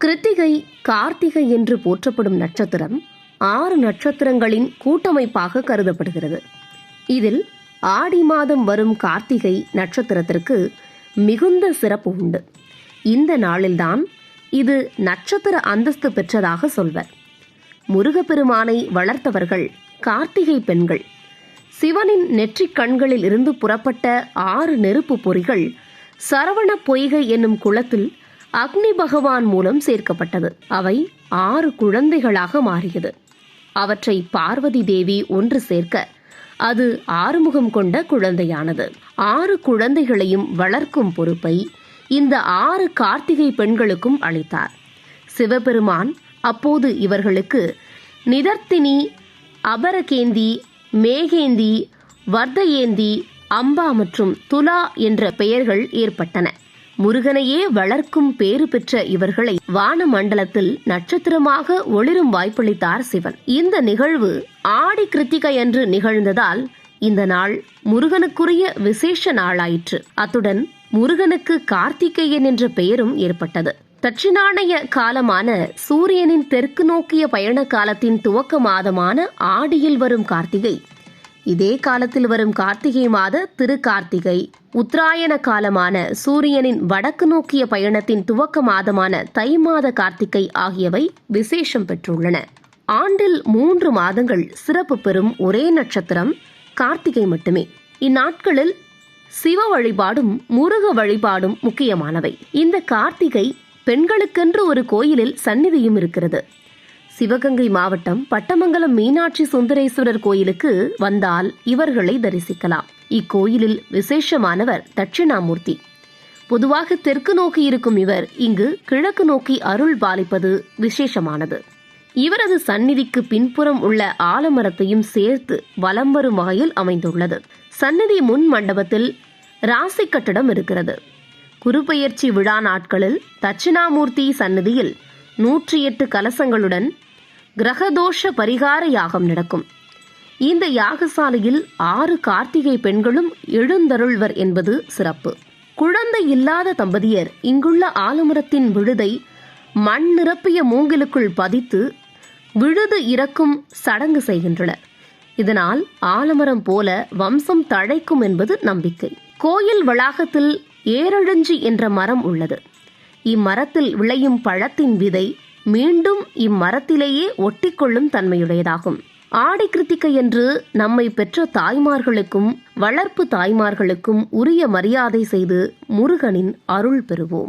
கிருத்திகை, கார்த்திகை என்று போற்றப்படும் நட்சத்திரம் 6 நட்சத்திரங்களின் கூட்டமைப்பாக கருதப்படுகிறது. இதில் ஆடி மாதம் வரும் கார்த்திகை நட்சத்திரத்திற்கு மிகுந்த சிறப்பு உண்டு. இந்த நாளில்தான் இது நட்சத்திர அந்தஸ்து பெற்றதாக சொல்வர். முருகப்பெருமானை வளர்த்தவர்கள் கார்த்திகை பெண்கள். சிவனின் நெற்றிக் கண்களில் இருந்து புறப்பட்ட 6 நெருப்பு பொறிகள் சரவண பொய்கை என்னும் குளத்தில் அக்னி பகவான் மூலம் சேர்க்கப்பட்டது. அவை 6 குழந்தைகளாக மாறியது. அவற்றை பார்வதி தேவி ஒன்று சேர்க்க அது 6 முகம் கொண்ட குழந்தையானது. 6 குழந்தைகளையும் வளர்க்கும் பொறுப்பை இந்த 6 கார்த்திகை பெண்களுக்கும் அளித்தார். சிவபெருமான் அப்போது இவர்களுக்கு நிதர்த்தினி, அபரகேந்தி, மேகேந்தி, வர்தயேந்தி, அம்பா மற்றும் துலா என்ற பெயர்கள் ஏற்பட்டன. முருகனையே வளர்க்கும் பேறு பெற்ற இவர்களை வான மண்டலத்தில் நட்சத்திரமாக ஒளிரும் வாய்ப்பளித்தார் சிவன். இந்த நிகழ்வு ஆடி கிருத்திகை அன்று நிகழ்ந்ததால் இந்த நாள் முருகனுக்குரிய விசேஷ நாளாயிற்று. அத்துடன் முருகனுக்கு கார்த்திகேயன் என்ற பெயரும் ஏற்பட்டது. தட்சிணாயன காலமான சூரியனின் தெற்கு நோக்கிய பயண காலத்தின் துவக்க மாதமான ஆடியில் வரும் கார்த்திகை, இதே காலத்தில் வரும் கார்த்திகை மாத திருக்கார்த்திகை, உத்தராயண காலமான சூரியனின் வடக்கு நோக்கிய பயணத்தின் துவக்க மாதமான தை மாத கார்த்திகை ஆகியவை விசேஷம் பெற்றுள்ளன. ஆண்டில் 3 மாதங்கள் சிறப்பு பெறும் ஒரே நட்சத்திரம் கார்த்திகை மட்டுமே. இந்நாட்களில் சிவ வழிபாடும் முருக வழிபாடும் முக்கியமானவை. இந்த கார்த்திகை பெண்களுக்கென்று ஒரு கோயிலில் சந்நிதியும் இருக்கிறது. சிவகங்கை மாவட்டம் பட்டமங்கலம் மீனாட்சி சுந்தரேஸ்வரர் கோயிலுக்கு வந்தால் இவர்களை தரிசிக்கலாம். இக்கோயிலில் விசேஷமானவர் தட்சிணாமூர்த்தி. பொதுவாக தெற்கு நோக்கி இருக்கும் இவர் இங்கு கிழக்கு நோக்கி அருள் பாலிப்பது விசேஷமானது. இவரது சந்நிதிக்கு பின்புறம் உள்ள ஆலமரத்தையும் சேர்த்து வலம் வரும் வகையில் அமைந்துள்ளது. சந்நிதி முன் மண்டபத்தில் ராசி கட்டடம் இருக்கிறது. குருபெயர்ச்சி விழா நாட்களில் தட்சிணாமூர்த்தி சந்நிதியில் 108 கலசங்களுடன் கிரகதோஷ பரிகார யாகம் நடக்கும். இந்த யாகசாலையில் 6 கார்த்திகை பெண்களும் எழுந்தருள்வர் என்பது சிறப்பு. குழந்தை இல்லாத தம்பதியர் இங்குள்ள ஆலமரத்தின் விழுதை மண் நிரப்பிய மூங்கிலுக்குள் பதித்து விழுது இறக்கும் சடங்கு செய்கின்றனர். இதனால் ஆலமரம் போல வம்சம் தழைக்கும் என்பது நம்பிக்கை. கோயில் வளாகத்தில் ஏரழஞ்சி என்ற மரம் உள்ளது. இம்மரத்தில் விளையும் பழத்தின் விதை மீண்டும் இம்மரத்திலேயே ஒட்டிக்கொள்ளும் தன்மையுடையதாகும். ஆடி கிருத்திகை என்று நம்மை பெற்ற தாய்மார்களுக்கும் வளர்ப்பு தாய்மார்களுக்கும் உரிய மரியாதை செய்து முருகனின் அருள் பெறுவோம்.